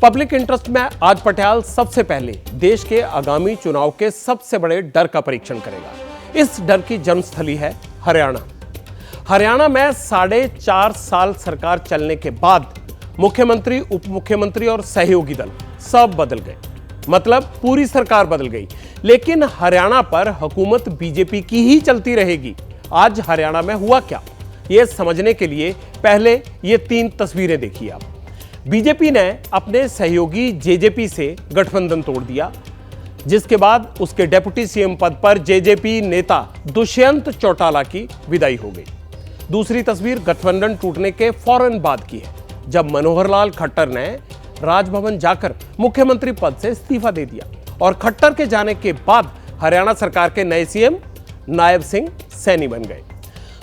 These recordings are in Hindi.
पब्लिक इंटरेस्ट में आज पटियाल सबसे पहले देश के आगामी चुनाव के सबसे बड़े डर का परीक्षण करेगा। इस डर की जन्मस्थली है हरियाणा। हरियाणा में 4.5 साल सरकार चलने के बाद मुख्यमंत्री, उप मुख्यमंत्री और सहयोगी दल सब बदल गए, मतलब पूरी सरकार बदल गई, लेकिन हरियाणा पर हुकूमत बीजेपी की ही चलती रहेगी। आज हरियाणा में हुआ क्या, यह समझने के लिए पहले ये 3 तस्वीरें देखिए आप। बीजेपी ने अपने सहयोगी जेजेपी से गठबंधन तोड़ दिया, जिसके बाद उसके डिप्टी सीएम पद पर जेजेपी नेता दुष्यंत चौटाला की विदाई हो गई। दूसरी तस्वीर गठबंधन टूटने के फौरन बाद की है, जब मनोहर लाल खट्टर ने राजभवन जाकर मुख्यमंत्री पद से इस्तीफा दे दिया और खट्टर के जाने के बाद हरियाणा सरकार के नए सीएम नायब सिंह सैनी बन गए।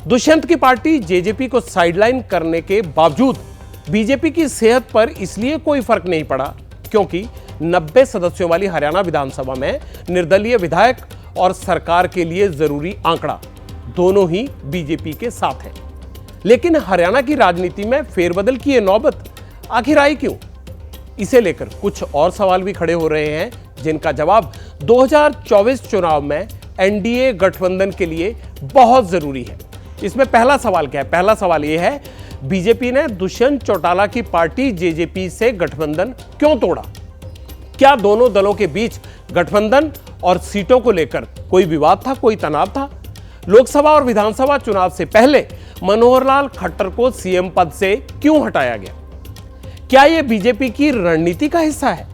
दुष्यंत की पार्टी जेजेपी को साइडलाइन करने के बावजूद बीजेपी की सेहत पर इसलिए कोई फर्क नहीं पड़ा क्योंकि 90 सदस्यों वाली हरियाणा विधानसभा में निर्दलीय विधायक और सरकार के लिए जरूरी आंकड़ा दोनों ही बीजेपी के साथ हैं। लेकिन हरियाणा की राजनीति में फेरबदल की यह नौबत आखिर आई क्यों? इसे लेकर कुछ और सवाल भी खड़े हो रहे हैं, जिनका जवाब 2024 चुनाव में एनडीए गठबंधन के लिए बहुत जरूरी है। इसमें पहला सवाल क्या है? पहला सवाल यह है, बीजेपी ने दुष्यंत चौटाला की पार्टी जेजेपी से गठबंधन क्यों तोड़ा? क्या दोनों दलों के बीच गठबंधन और सीटों को लेकर कोई विवाद था, कोई तनाव था? लोकसभा और विधानसभा चुनाव से पहले मनोहर लाल खट्टर को सीएम पद से क्यों हटाया गया? क्या यह बीजेपी की रणनीति का हिस्सा है?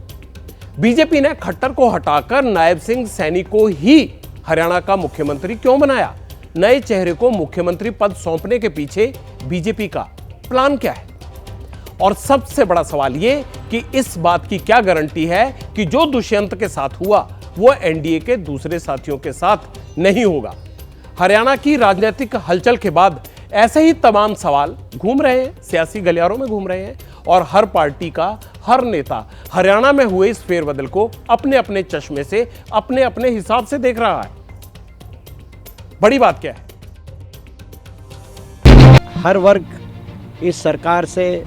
बीजेपी ने खट्टर को हटाकर नायब सिंह सैनी को ही हरियाणा का मुख्यमंत्री क्यों बनाया? नए चेहरे को मुख्यमंत्री पद सौंपने के पीछे बीजेपी का प्लान क्या है? और सबसे बड़ा सवाल यह कि इस बात की क्या गारंटी है कि जो दुष्यंत के साथ हुआ वो एनडीए के दूसरे साथियों के साथ नहीं होगा? हरियाणा की राजनीतिक हलचल के बाद ऐसे ही तमाम सवाल घूम रहे हैं, सियासी गलियारों में घूम रहे हैं और हर पार्टी का हर नेता हरियाणा में हुए इस फेरबदल को अपने अपने चश्मे से, अपने अपने हिसाब से देख रहा है। बड़ी बात क्या है? हर वर्ग इस सरकार से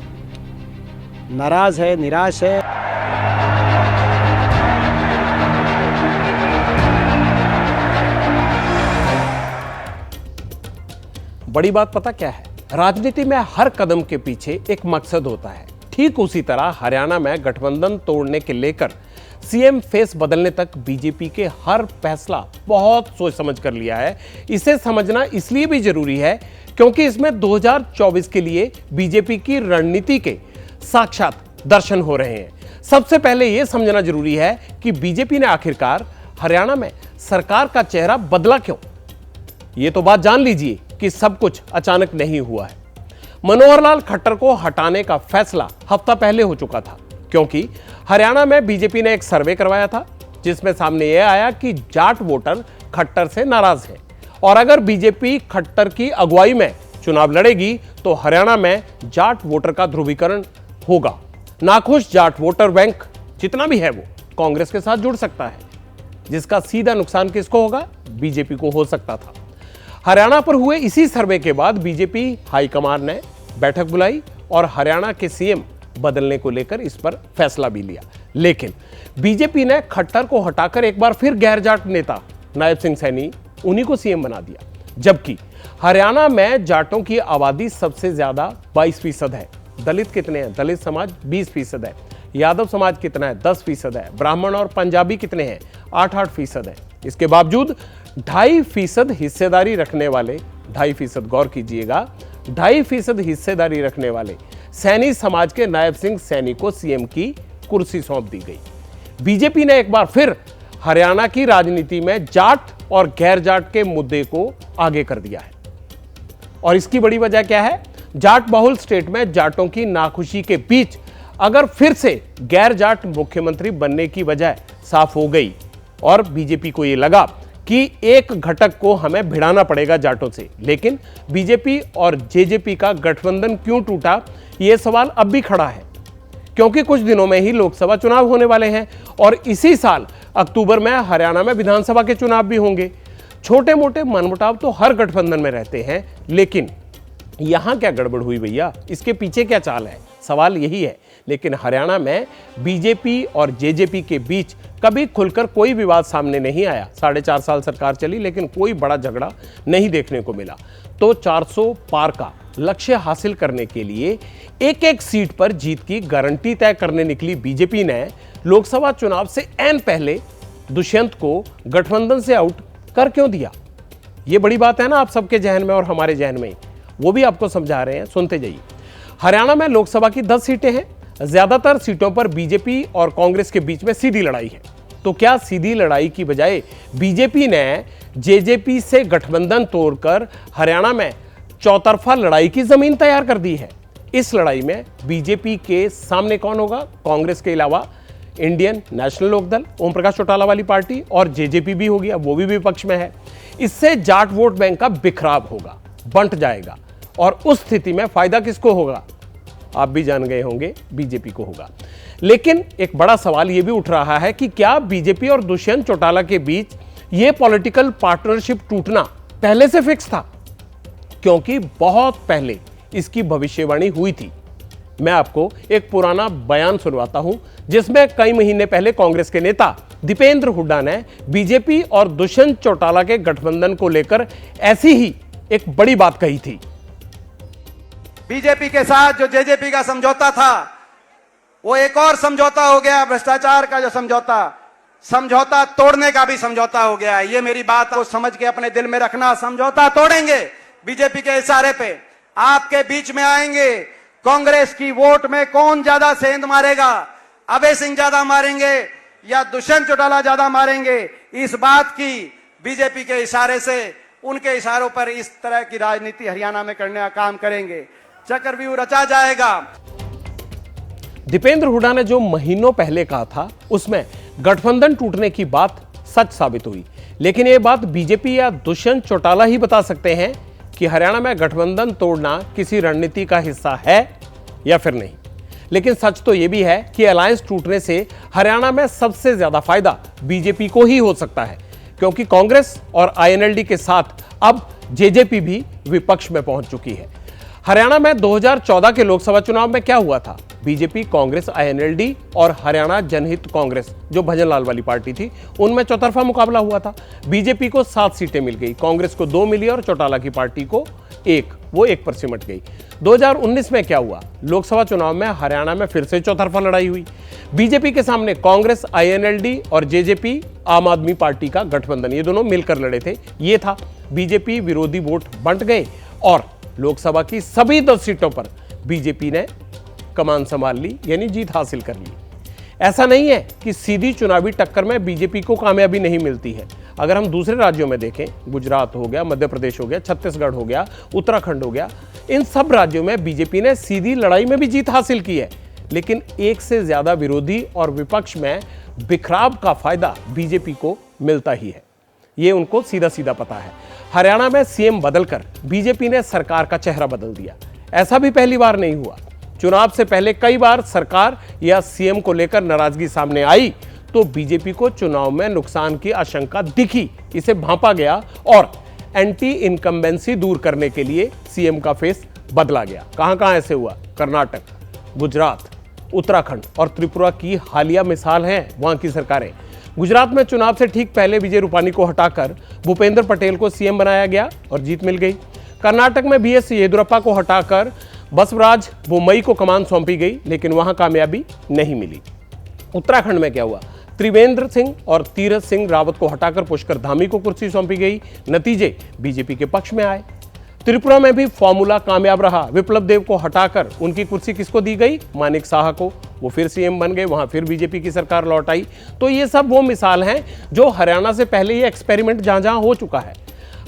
नाराज है, निराश है। बड़ी बात पता क्या है? राजनीति में हर कदम के पीछे एक मकसद होता है। ठीक उसी तरह हरियाणा में गठबंधन तोड़ने के लेकर सीएम फेस बदलने तक बीजेपी के हर फैसला बहुत सोच समझ कर लिया है। इसे समझना इसलिए भी जरूरी है क्योंकि इसमें 2024 के लिए बीजेपी की रणनीति के साक्षात दर्शन हो रहे हैं। सबसे पहले यह समझना जरूरी है कि बीजेपी ने आखिरकार हरियाणा में सरकार का चेहरा बदला क्यों। यह तो बात जान लीजिए कि सब कुछ अचानक नहीं हुआ है। मनोहर लाल खट्टर को हटाने का फैसला हफ्ता पहले हो चुका था, क्योंकि हरियाणा में बीजेपी ने एक सर्वे करवाया था जिसमें सामने यह आया कि जाट वोटर खट्टर से नाराज है और अगर बीजेपी खट्टर की अगुवाई में चुनाव लड़ेगी तो हरियाणा में जाट वोटर का ध्रुवीकरण होगा। नाखुश जाट वोटर बैंक जितना भी है वो कांग्रेस के साथ जुड़ सकता है, जिसका सीधा नुकसान किसको होगा? बीजेपी को हो सकता था। हरियाणा पर हुए इसी सर्वे के बाद बीजेपी हाईकमान ने बैठक बुलाई और हरियाणा के सीएम बदलने को लेकर इस पर फैसला भी लिया। लेकिन बीजेपी ने खट्टर को हटाकर एक बार फिर गैर जाट नेता नायब सिंह सैनी उन्हीं को सीएम बना दिया, जबकि हरियाणा में जाटों की आबादी सबसे ज्यादा 22% है। दलित कितने हैं? दलित समाज 20% है। यादव समाज कितना है? 10% है। ब्राह्मण और पंजाबी कितने हैं? 8% है। इसके बावजूद 2.5% हिस्सेदारी रखने वाले, 2.5% गौर कीजिएगा, 2.5% हिस्सेदारी रखने वाले सैनी समाज के नायब सिंह सैनी को सीएम की कुर्सी सौंप दी गई। बीजेपी ने एक बार फिर हरियाणा की राजनीति में जाट और गैर जाट के मुद्दे को आगे कर दिया है। और इसकी बड़ी वजह क्या है? जाट बहुल स्टेट में जाटों की नाखुशी के बीच अगर फिर से गैर जाट मुख्यमंत्री बनने की वजह साफ हो गई और बीजेपी को यह लगा कि एक घटक को हमें भिड़ाना पड़ेगा जाटों से। लेकिन बीजेपी और जेजेपी का गठबंधन क्यों टूटा, यह सवाल अब भी खड़ा है, क्योंकि कुछ दिनों में ही लोकसभा चुनाव होने वाले हैं और इसी साल अक्टूबर में हरियाणा में विधानसभा के चुनाव भी होंगे। छोटे मोटे मनमुटाव तो हर गठबंधन में रहते हैं, लेकिन यहां क्या गड़बड़ हुई भैया? इसके पीछे क्या चाल है? सवाल यही है। लेकिन हरियाणा में बीजेपी और जेजेपी के बीच कभी खुलकर कोई विवाद सामने नहीं आया। 4.5 साल सरकार चली लेकिन कोई बड़ा झगड़ा नहीं देखने को मिला। तो 400 पार का लक्ष्य हासिल करने के लिए एक एक सीट पर जीत की गारंटी तय करने निकली बीजेपी ने लोकसभा चुनाव से ऐन पहले दुष्यंत को गठबंधन से आउट कर क्यों दिया? ये बड़ी बात है ना आप सबके जहन में और हमारे जहन में, वो भी आपको समझा रहे हैं, सुनते जाइए। हरियाणा में लोकसभा की 10 सीटें हैं। ज्यादातर सीटों पर बीजेपी और कांग्रेस के बीच में सीधी लड़ाई है। तो क्या सीधी लड़ाई की बजाय बीजेपी ने जेजेपी से गठबंधन तोड़कर हरियाणा में चौतरफा लड़ाई की जमीन तैयार कर दी है? इस लड़ाई में बीजेपी के सामने कौन होगा? कांग्रेस के अलावा इंडियन नेशनल लोकदल, ओम प्रकाश चौटाला वाली पार्टी, और जेजेपी भी होगी, अब वो भी विपक्ष में है। इससे जाट वोट बैंक का बिखराव होगा, बंट जाएगा, और उस स्थिति में फायदा किसको होगा? आप भी जान गए होंगे, बीजेपी को होगा। लेकिन एक बड़ा सवाल यह भी उठ रहा है कि क्या बीजेपी और दुष्यंत चौटाला के बीच यह पॉलिटिकल पार्टनरशिप टूटना पहले से फिक्स था? क्योंकि बहुत पहले इसकी भविष्यवाणी हुई थी। मैं आपको एक पुराना बयान सुनवाता हूं जिसमें कई महीने पहले कांग्रेस के नेता दीपेंद्र हुड्डा ने बीजेपी और दुष्यंत चौटाला के गठबंधन को लेकर ऐसी ही एक बड़ी बात कही थी। बीजेपी के साथ जो जेजेपी का समझौता था वो एक और समझौता हो गया, भ्रष्टाचार का जो समझौता तोड़ने का भी समझौता हो गया। ये मेरी बात को समझ के अपने दिल में रखना। समझौता तोड़ेंगे बीजेपी के इशारे पे, आपके बीच में आएंगे। कांग्रेस की वोट में कौन ज्यादा सेंध मारेगा, अभय सिंह ज्यादा मारेंगे या दुष्यंत चौटाला ज्यादा मारेंगे, इस बात की बीजेपी के इशारे से, उनके इशारों पर इस तरह की राजनीति हरियाणा में करने का काम करेंगे। चक्रव्यूह रचा जाएगा। दीपेंद्र हुड्डा ने जो महीनों पहले कहा था उसमें गठबंधन टूटने की बात सच साबित हुई। लेकिन यह बात बीजेपी या दुष्यंत चौटाला ही बता सकते हैं कि हरियाणा में गठबंधन तोड़ना किसी रणनीति का हिस्सा है या फिर नहीं। लेकिन सच तो यह भी है कि अलायंस टूटने से हरियाणा में सबसे ज्यादा फायदा बीजेपी को ही हो सकता है, क्योंकि कांग्रेस और आईएनएलडी के साथ अब जेजेपी भी विपक्ष में पहुंच चुकी है। हरियाणा में 2014 के लोकसभा चुनाव में क्या हुआ था? बीजेपी, कांग्रेस, आईएनएलडी और हरियाणा जनहित कांग्रेस जो भजन लाल वाली पार्टी थी, उनमें चौतरफा मुकाबला हुआ था। बीजेपी को 7 सीटें मिल गई, कांग्रेस को 2 मिली और चौटाला की पार्टी को 1, वो 1 पर सिमट गई। 2019 में क्या हुआ? लोकसभा चुनाव में हरियाणा में फिर से चौतरफा लड़ाई हुई। बीजेपी के सामने कांग्रेस, आईएनएलडी और जेजेपी, आम आदमी पार्टी का गठबंधन, ये दोनों मिलकर लड़े थे। ये था बीजेपी विरोधी वोट बंट गए और लोकसभा की सभी 10 सीटों पर बीजेपी ने कमान संभाल ली, यानी जीत हासिल कर ली। ऐसा नहीं है कि सीधी चुनावी टक्कर में बीजेपी को कामयाबी नहीं मिलती है। अगर हम दूसरे राज्यों में देखें, गुजरात हो गया, मध्य प्रदेश हो गया, छत्तीसगढ़ हो गया, उत्तराखंड हो गया, इन सब राज्यों में बीजेपी ने सीधी लड़ाई में भी जीत हासिल की है। लेकिन एक से ज्यादा विरोधी और विपक्ष में बिखराव का फायदा बीजेपी को मिलता ही है, ये उनको सीधा सीधा पता है। हरियाणा में सीएम बदलकर बीजेपी ने सरकार का चेहरा बदल दिया। ऐसा भी पहली बार नहीं हुआ। चुनाव से पहले कई बार सरकार या सीएम को लेकर नाराजगी सामने आई तो बीजेपी को चुनाव में नुकसान की आशंका दिखी, इसे भांपा गया और एंटी इनकम्बेंसी दूर करने के लिए सीएम का फेस बदला गया। कहां कहां ऐसे हुआ? कर्नाटक, गुजरात, उत्तराखंड और त्रिपुरा की हालिया मिसाल है वहां की सरकारें। गुजरात में चुनाव से ठीक पहले विजय रूपानी को हटाकर भूपेंद्र पटेल को सीएम बनाया गया और जीत मिल गई। कर्नाटक में बीएस येदियुरप्पा को हटाकर बसवराज बोम्मई को कमान सौंपी गई, लेकिन वहां कामयाबी नहीं मिली। उत्तराखंड में क्या हुआ? त्रिवेंद्र सिंह और तीरथ सिंह रावत को हटाकर पुष्कर धामी को कुर्सी सौंपी गई, नतीजे बीजेपी के पक्ष में आए। त्रिपुरा में भी फॉर्मूला कामयाब रहा। विप्लव देव को हटाकर उनकी कुर्सी किसको दी गई? मानिक साहा को। वो फिर सीएम बन गए, वहां फिर बीजेपी की सरकार लौट आई। तो ये सब वो मिसाल हैं जो हरियाणा से पहले ये एक्सपेरिमेंट जहां जहां हो चुका है।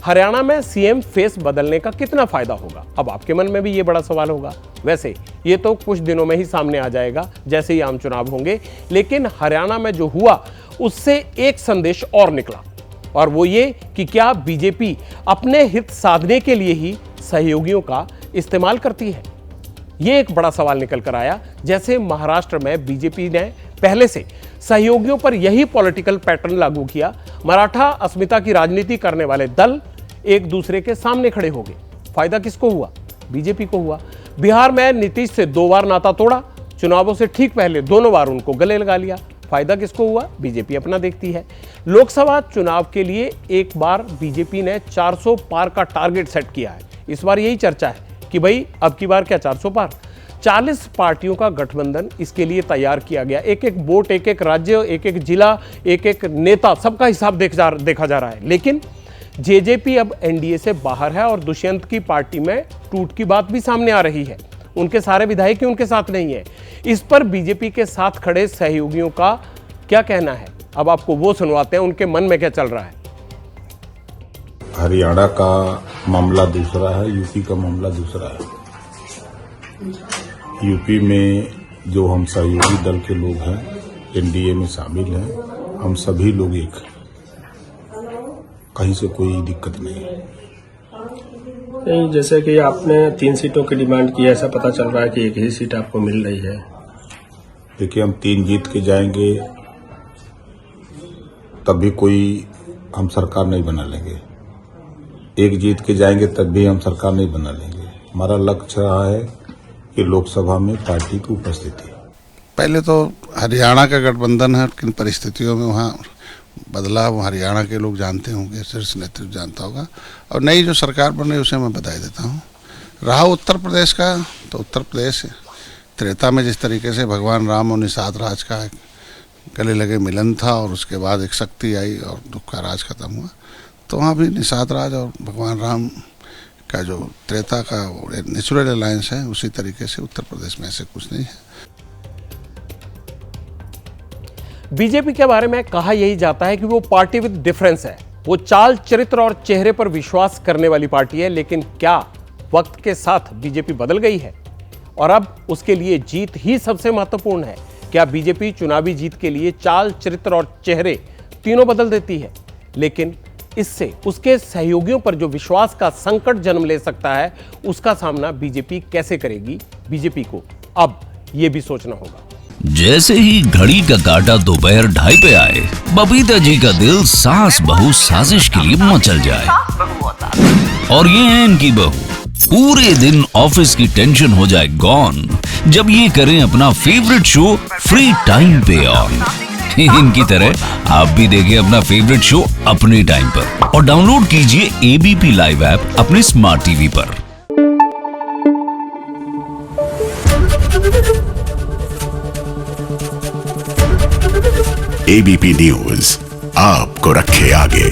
हरियाणा में सीएम फेस बदलने का कितना फायदा होगा? अब आपके मन में भी ये बड़ा सवाल होगा। वैसे ये तो कुछ दिनों में ही सामने आ जाएगा जैसे ही आम चुनाव होंगे, लेकिन हरियाणा में जो हुआ उससे एक संदेश और निकला, और वो ये कि क्या बीजेपी अपने हित साधने के लिए ही सहयोगियों का इस्तेमाल करती है? ये एक बड़ा सवाल निकल कर आया। जैसे महाराष्ट्र में बीजेपी ने पहले से सहयोगियों पर यही पॉलिटिकल पैटर्न लागू किया। मराठा अस्मिता की राजनीति करने वाले दल एक दूसरे के सामने खड़े हो गए। फायदा किसको हुआ? बीजेपी को हुआ। बिहार में नीतीश से 2 बार नाता तोड़ा, चुनावों से ठीक पहले दोनों बार उनको गले लगा लिया। फायदा किसको हुआ? बीजेपी अपना देखती है। लोकसभा चुनाव के लिए एक बार बीजेपी ने 400 पार का टारगेट सेट किया है। इस बार यही चर्चा है कि भाई अब की बार क्या 400 पार? 40 पार्टियों का गठबंधन इसके लिए तैयार किया गया। एक एक वोट, एक एक राज्य, एक एक जिला, एक एक नेता, सबका हिसाब देखा जा रहा है। लेकिन जेजेपी अब एनडीए से बाहर है और दुष्यंत की पार्टी में टूट की बात भी सामने आ रही है। उनके सारे विधायक ही उनके साथ नहीं है। इस पर बीजेपी के साथ खड़े सहयोगियों का क्या कहना है, अब आपको वो सुनवाते हैं, उनके मन में क्या चल रहा है। हरियाणा का मामला दूसरा है, यूपी का मामला दूसरा है। यूपी में जो हम सहयोगी दल के लोग हैं, एनडीए में शामिल हैं, हम सभी लोग एक हैं, कहीं से कोई दिक्कत नहीं है। नहीं, जैसे कि आपने 3 सीटों की डिमांड की है, ऐसा पता चल रहा है कि एक ही सीट आपको मिल रही है। देखिए, हम 3 जीत के जाएंगे तब भी कोई हम सरकार नहीं बना लेंगे, 1 जीत के जाएंगे तब भी हम सरकार नहीं बना लेंगे। हमारा लक्ष्य रहा है कि लोकसभा में पार्टी की उपस्थिति। पहले तो हरियाणा का गठबंधन है, किन परिस्थितियों में वहाँ बदलाव हरियाणा के लोग जानते होंगे, शीर्ष नेतृत्व जानता होगा। और नई जो सरकार बन रही है उसे मैं बधाई देता हूँ। रहा उत्तर प्रदेश का, तो उत्तर प्रदेश त्रेता में जिस तरीके से भगवान राम और निषाद राज का गले लगे मिलन था और उसके बाद एक शक्ति आई और दुख का राज खत्म हुआ, तो वहाँ भी निषाद राज और भगवान राम का जो त्रेता का नेचुरल अलायंस है, उसी तरीके से उत्तर प्रदेश में ऐसे कुछ नहीं है। बीजेपी के बारे में कहा यही जाता है कि वो पार्टी विद डिफरेंस है। वो चाल, चरित्र और चेहरे पर विश्वास करने वाली पार्टी है। लेकिन क्या वक्त के साथ बीजेपी बदल गई है और अब उसके लिए जीत ही सबसे महत्वपूर्ण है? क्या बीजेपी चुनावी जीत के लिए चाल, चरित्र और चेहरे तीनों बदल देती है? लेकिन इससे उसके सहयोगियों पर जो विश्वास का संकट जन्म ले सकता है, उसका सामना बीजेपी कैसे करेगी? बीजेपी को अब यह भी सोचना होगा। जैसे ही घड़ी का काटा दोपहर 2:30 पे आए, बबीता जी का दिल सास बहू साजिश के लिए मचल जाए। और ये है इनकी बहू, पूरे दिन ऑफिस की टेंशन हो जाए गॉन जब ये करें अपना फेवरेट शो फ्री टाइम पे ऑन। इनकी तरह आप भी देखें अपना फेवरेट शो अपने टाइम पर और डाउनलोड कीजिए एबीपी लाइव ऐप अपने स्मार्ट टीवी पर। एबीपी न्यूज आपको रखे आगे।